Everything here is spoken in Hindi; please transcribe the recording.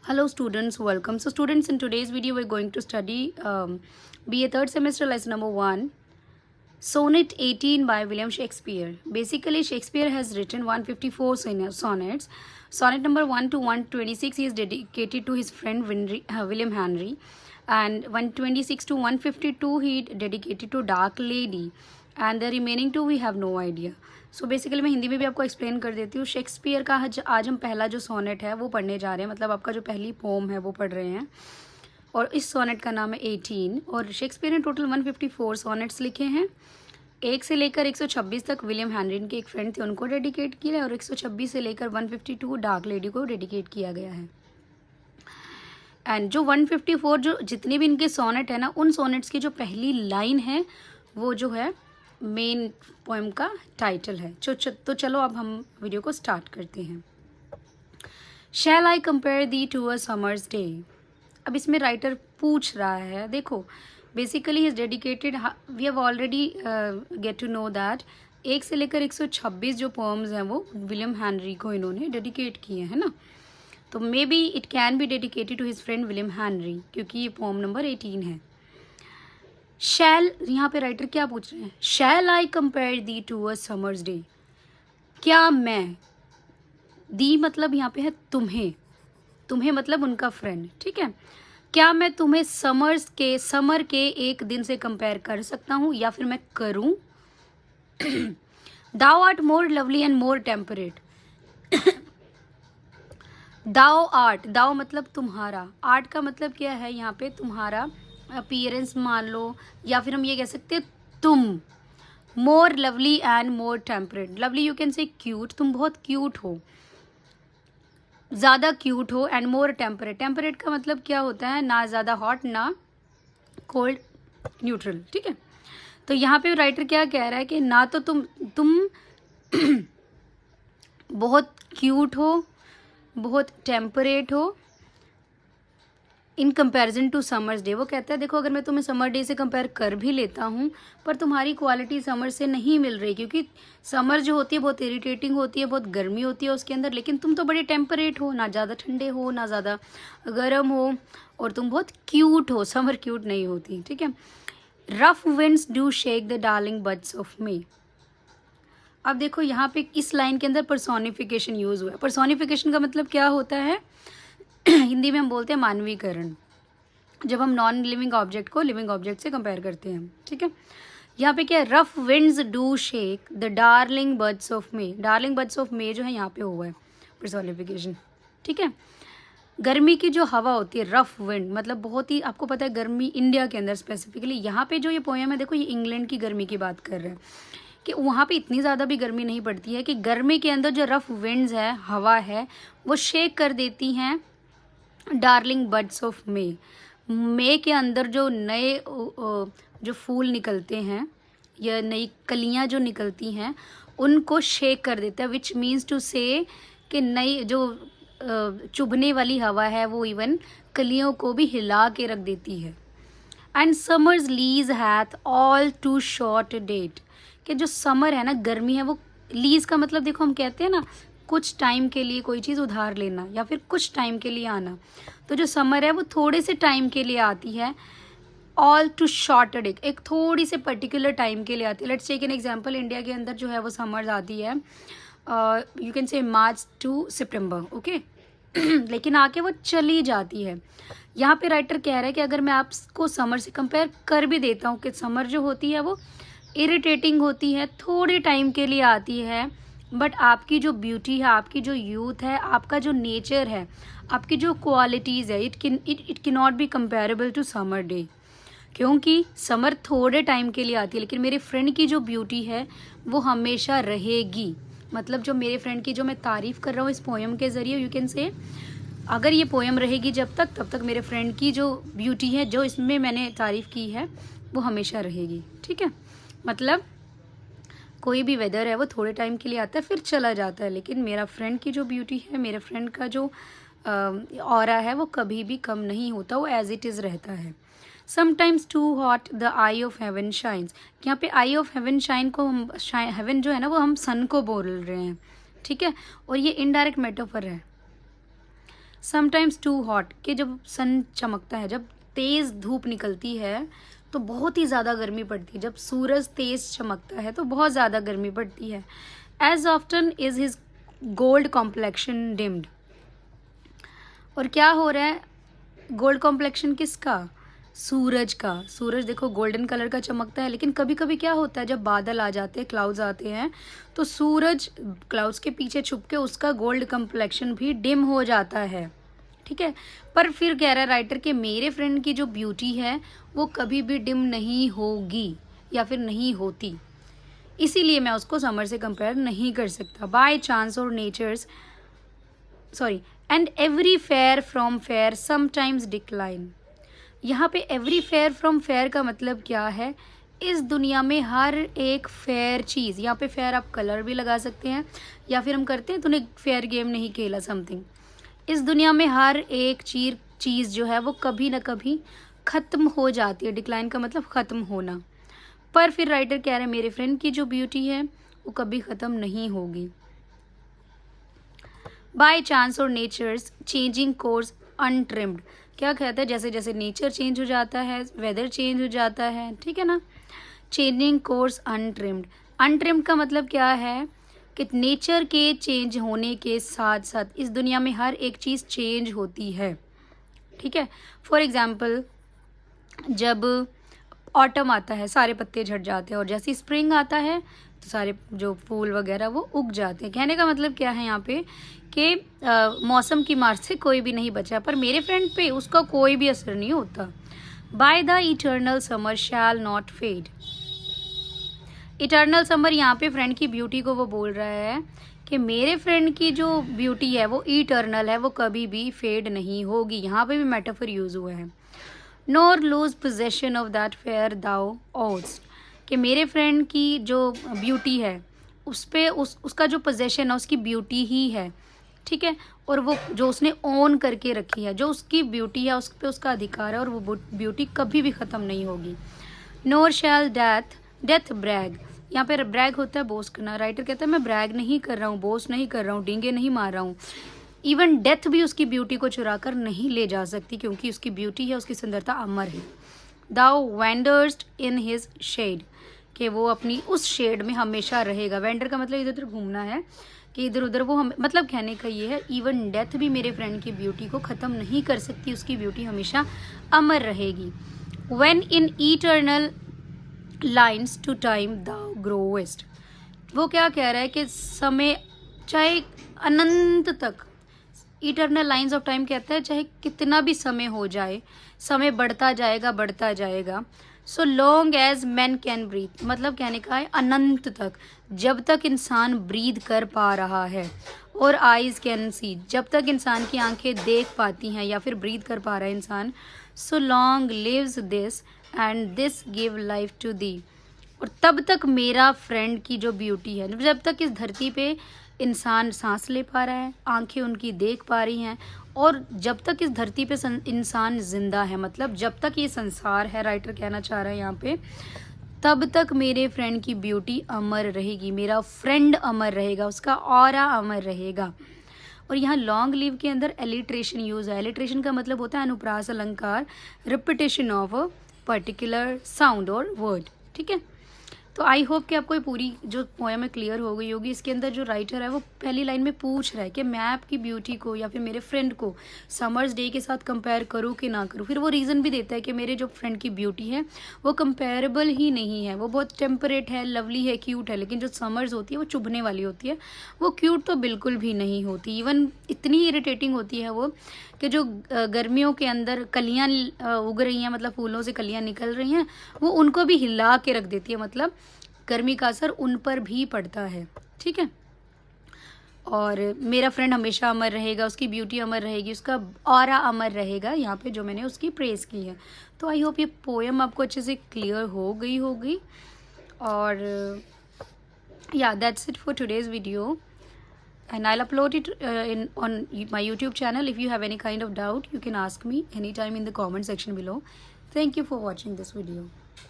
Hello students, welcome. So students, in today's video we're going to study BA third semester lesson number 1, Sonnet 18 by William Shakespeare. Basically Shakespeare has written 154 sonnets. Sonnet number 1 to 126 is dedicated to his friend William Henry, and 126 to 152 he dedicated to Dark Lady, and the remaining two we have no idea. So basically मैं हिंदी में भी आपको एक्सप्लेन कर देती हूँ. शेक्सपियर का आज हम पहला जो सोनेट है वो पढ़ने जा रहे हैं, मतलब आपका जो पहली पोम है वो पढ़ रहे हैं, और इस सोनेट का नाम है 18. और शेक्सपियर ने टोटल 154 सोनेट्स लिखे हैं. 1 से लेकर 126 तक विलियम हेनरी के एक फ्रेंड थे उनको डेडिकेट किया है, और 126 से लेकर 152 डार्क लेडी को डेडिकेट किया गया है. एंड जो 154 जो जितने भी इनके सोनेट है ना, उन सोनेट्स की जो पहली लाइन है वो जो है मेन पोएम का टाइटल है. तो चलो अब हम वीडियो को स्टार्ट करते हैं. Shall I compare thee to a summer's day. अब इसमें राइटर पूछ रहा है, देखो basically is dedicated, we have already get to know that 1 से लेकर 126 जो पोएम्स हैं वो विलियम हेनरी को इन्होंने डेडिकेट किए हैं ना. तो may be it can be dedicated to his friend William Henry, क्योंकि ये पोएम नंबर 18 है. शैल, यहाँ पे राइटर क्या पूछ रहे हैं, shall I compare thee to a summer's day. क्या मैं, दी मतलब यहाँ पे है तुम्हें, तुम्हें मतलब उनका फ्रेंड, ठीक है. क्या मैं तुम्हें समर के एक दिन से कंपेयर कर सकता हूँ, या फिर मैं करूँ. Thou art more lovely and more temperate. Thou art, thou मतलब तुम्हारा, आर्ट का मतलब क्या है यहाँ पे, तुम्हारा अपीयरेंस मान लो, या फिर हम ये कह सकते हैं तुम. More lovely and more temperate. Lovely you can say cute, तुम बहुत क्यूट हो, ज़्यादा क्यूट हो. एंड मोर टेम्परेट, टेम्परेट का मतलब क्या होता है, ना ज़्यादा हॉट ना कोल्ड, न्यूट्रल, ठीक है. तो यहाँ पे राइटर क्या कह रहा है कि ना तो तुम बहुत क्यूट हो, बहुत टेम्परेट हो in comparison to summer's day. वो कहता है देखो अगर मैं तुम्हें समर डे से कंपेयर कर भी लेता हूँ, पर तुम्हारी क्वालिटी समर से नहीं मिल रही, क्योंकि समर जो होती है बहुत इरिटेटिंग होती है, बहुत गर्मी होती है उसके अंदर, लेकिन तुम तो बड़े टेम्परेट हो, ना ज़्यादा ठंडे हो ना ज़्यादा गर्म हो, और तुम बहुत क्यूट हो. समर क्यूट नहीं होती, ठीक है. Rough winds do shake the darling buds of May. अब देखो यहाँ पे इस लाइन के अंदर पर्सोनिफिकेशन यूज़ हुआ है. पर्सोनिफिकेशन का मतलब क्या होता है, हिंदी में हम बोलते हैं मानवीकरण, जब हम नॉन लिविंग ऑब्जेक्ट को लिविंग ऑब्जेक्ट से कंपेयर करते हैं, ठीक है. यहाँ पे क्या है, rough winds do shake the darling birds of May. Darling birds of May जो है यहाँ पे हुआ है पर्सोनिफिकेशन, ठीक है. गर्मी की जो हवा होती है, रफ विंड मतलब बहुत ही, आपको पता है गर्मी इंडिया के अंदर स्पेसिफिकली, यहाँ पे जो ये पोएम है देखो ये इंग्लैंड की गर्मी की बात कर रहे हैं, कि वहाँ पे इतनी ज़्यादा भी गर्मी नहीं पड़ती है, कि गर्मी के अंदर जो रफ विंड्स है, हवा है, वो शेक कर देती हैं डार्लिंग बड्स ऑफ मे. मे के अंदर जो नए जो फूल निकलते हैं या नई कलियां जो निकलती हैं उनको शेक कर देता है, विच मीन्स टू से कि नई जो चुभने वाली हवा है वो इवन कलियों को भी हिला के रख देती है. And summer's lease hath all too short date. कि जो समर है ना, गर्मी है, वो लीज का मतलब देखो हम कहते हैं ना कुछ टाइम के लिए कोई चीज़ उधार लेना या फिर कुछ टाइम के लिए आना. तो जो समर है वो थोड़े से टाइम के लिए आती है. ऑल टू शॉर्ट डेट, एक थोड़ी से पर्टिकुलर टाइम के लिए आती है. Let's take an example, India के अंदर जो है वो समर्स आती है यू कैन से मार्च टू सितंबर, ओके. लेकिन आके वो चली जाती है. यहाँ पे राइटर कह रहा है कि अगर मैं आपको समर से कंपेयर कर भी देता हूँ कि समर जो होती है वो इरिटेटिंग होती है, थोड़े टाइम के लिए आती है, बट आपकी जो ब्यूटी है, आपकी जो यूथ है, आपका जो नेचर है, आपकी जो क्वालिटीज़ है, it can not be comparable to summer day. क्योंकि समर थोड़े टाइम के लिए आती है, लेकिन मेरे फ्रेंड की जो ब्यूटी है वो हमेशा रहेगी. मतलब जो मेरे फ्रेंड की जो मैं तारीफ़ कर रहा हूँ इस पोएम के ज़रिए, यू कैन से अगर ये पोएम रहेगी जब तक, तब तक मेरे फ्रेंड की जो ब्यूटी है, जो इसमें मैंने तारीफ़ की है, वो हमेशा रहेगी, ठीक है. मतलब कोई भी वेदर है वो थोड़े टाइम के लिए आता है फिर चला जाता है, लेकिन मेरा फ्रेंड की जो ब्यूटी है, मेरे फ्रेंड का जो ऑरा है वो कभी भी कम नहीं होता, वो एज इट इज़ रहता है. Sometimes too hot the eye of heaven shines. यहाँ पे आई ऑफ हेवन शाइन को हम हेवन जो है ना वो हम सन को बोल रहे हैं, ठीक है. और ये इनडायरेक्ट मेटाफर है. समटाइम्स टू हॉट, कि जब सन चमकता है, जब तेज़ धूप निकलती है तो बहुत ही ज़्यादा गर्मी पड़ती है, जब सूरज तेज़ चमकता है तो बहुत ज़्यादा गर्मी पड़ती है। As often is his gold complexion dimmed, और क्या हो रहा है, गोल्ड कॉम्प्लेक्शन किसका, सूरज का। सूरज देखो गोल्डन कलर का चमकता है, लेकिन कभी कभी क्या होता है, जब बादल आ जाते हैं, क्लाउड्स आते हैं, तो सूरज क्लाउड्स के पीछे छुप के उसका गोल्ड कॉम्प्लेक्शन भी डिम हो जाता है, ठीक है। पर फिर कह रहा है राइटर कि मेरे फ्रेंड की जो ब्यूटी है वो कभी भी डिम नहीं होगी या फिर नहीं होती, इसीलिए मैं उसको समर से कंपेयर नहीं कर सकता। By chance or nature's and every fair from fair sometimes decline. यहाँ पे एवरी फेयर फ्रॉम फेयर का मतलब क्या है, इस दुनिया में हर एक फेयर चीज़, यहाँ पे फेयर आप कलर भी लगा सकते हैं, या फिर हम करते हैं तूने फेयर गेम नहीं खेला समथिंग। इस दुनिया में हर एक चीज़ जो है वो कभी ना कभी ख़त्म हो जाती है। डिक्लाइन का मतलब ख़त्म होना। पर फिर राइटर कह रहे हैं मेरे फ्रेंड की जो ब्यूटी है वो कभी ख़त्म नहीं होगी। Bye chance or natures changing course untrimmed, क्या कहता है, जैसे जैसे नेचर चेंज हो जाता है, वेदर चेंज हो जाता है, ठीक है ना। चेंजिंग कोर्स अनट्रिम्ड, अनट्रिम्ड का मतलब क्या है कि नेचर के चेंज होने के साथ साथ इस दुनिया में हर एक चीज़ चेंज होती है, ठीक है। फॉर एग्जाम्पल जब ऑटम आता है सारे पत्ते झड़ जाते हैं, और जैसे स्प्रिंग आता है तो सारे जो फूल वगैरह वो उग जाते हैं। कहने का मतलब क्या है यहाँ पे कि मौसम की मार से कोई भी नहीं बचा, पर मेरे फ्रेंड पे उसका कोई भी असर नहीं होता। By the eternal summer shall not fade, eternal summer यहाँ पे फ्रेंड की ब्यूटी को वो बोल रहा है कि मेरे फ्रेंड की जो ब्यूटी है वो इटर्नल है, वो कभी भी फेड नहीं होगी। यहाँ पे भी मेटाफर यूज़ हुआ है। Nor lose possession of that fair thou owest, कि मेरे फ्रेंड की जो ब्यूटी है उस पे उसका जो पोजेशन है उसकी ब्यूटी ही है, ठीक है। और वो जो उसने ओन करके रखी है, जो उसकी ब्यूटी है उस पे उसका अधिकार है, और वो ब्यूटी कभी भी ख़त्म नहीं होगी। नोर शैल डेथ ब्रैग, यहाँ पे ब्रैग होता है बोस्ट करना। राइटर कहता है मैं ब्रैग नहीं कर रहा हूँ, बोस्ट नहीं कर रहा हूँ, डींगे नहीं मार रहा हूँ। इवन डेथ भी उसकी ब्यूटी को चुरा कर नहीं ले जा सकती, क्योंकि उसकी ब्यूटी है, उसकी सुंदरता अमर है। दाउ वेंडर्स्ट इन हिज शेड, कि वो अपनी उस शेड में हमेशा रहेगा। वेंडर का मतलब इधर उधर घूमना है, कि इधर उधर वो मतलब कहने का ये है इवन डेथ भी मेरे फ्रेंड की ब्यूटी को ख़त्म नहीं कर सकती, उसकी ब्यूटी हमेशा अमर रहेगी। When in eternal lines to time thou growest, वो क्या कह रहा है कि समय चाहे अनंत तक, इटर्नल लाइन्स ऑफ टाइम कहता है चाहे कितना भी समय हो जाए, समय बढ़ता जाएगा। So long as man can breathe, मतलब कहने का है अनंत तक, जब तक इंसान ब्रीद कर पा रहा है, और आइज़ कैन सी, जब तक इंसान की आंखें देख पाती हैं या फिर ब्रीद कर पा रहा है इंसान। So long lives this and this give life to thee, और तब तक मेरा फ्रेंड की जो ब्यूटी है, जब तक इस धरती पे इंसान सांस ले पा रहा है, आंखें उनकी देख पा रही हैं, और जब तक इस धरती पे इंसान जिंदा है, मतलब जब तक ये संसार है, राइटर कहना चाह रहा है यहाँ पे, तब तक मेरे फ्रेंड की ब्यूटी अमर रहेगी, मेरा फ्रेंड अमर रहेगा, उसका ऑरा अमर रहेगा। और यहाँ लॉन्ग लिव के अंदर एलिट्रेशन यूज है। एलिट्रेशन का मतलब होता है अनुप्रास अलंकार, repetition of a particular sound और वर्ड, ठीक है। तो आई होप कि आपको ये पूरी जो पोएम है क्लियर हो गई होगी। इसके अंदर जो राइटर है वो पहली लाइन में पूछ रहा है कि मैं आपकी ब्यूटी को या फिर मेरे फ्रेंड को समर्स डे के साथ कंपेयर करूँ कि ना करूँ। फिर वो रीज़न भी देता है कि मेरे जो फ्रेंड की ब्यूटी है वो कंपेरेबल ही नहीं है, वो बहुत टेम्परेट है, लवली है, क्यूट है, लेकिन जो समर्स होती है वो चुभने वाली होती है, वो क्यूट तो बिल्कुल भी नहीं होती। इवन इतनी इरिटेटिंग होती है वो कि जो गर्मियों के अंदर कलियाँ उग रही हैं, मतलब फूलों से कलियाँ निकल रही हैं, वो उनको भी हिला के रख देती है, मतलब गर्मी का असर उन पर भी पड़ता है, ठीक है। और मेरा फ्रेंड हमेशा अमर रहेगा, उसकी ब्यूटी अमर रहेगी, उसका ऑरा अमर रहेगा, यहाँ पे जो मैंने उसकी प्रेज़ की है। तो आई होप ये पोएम आपको अच्छे से क्लियर हो गई होगी। और या that's it for today's video, and I'll upload it on my YouTube channel. If you have any kind of doubt, you can ask me anytime in the comment section below. Thank you for watching this video.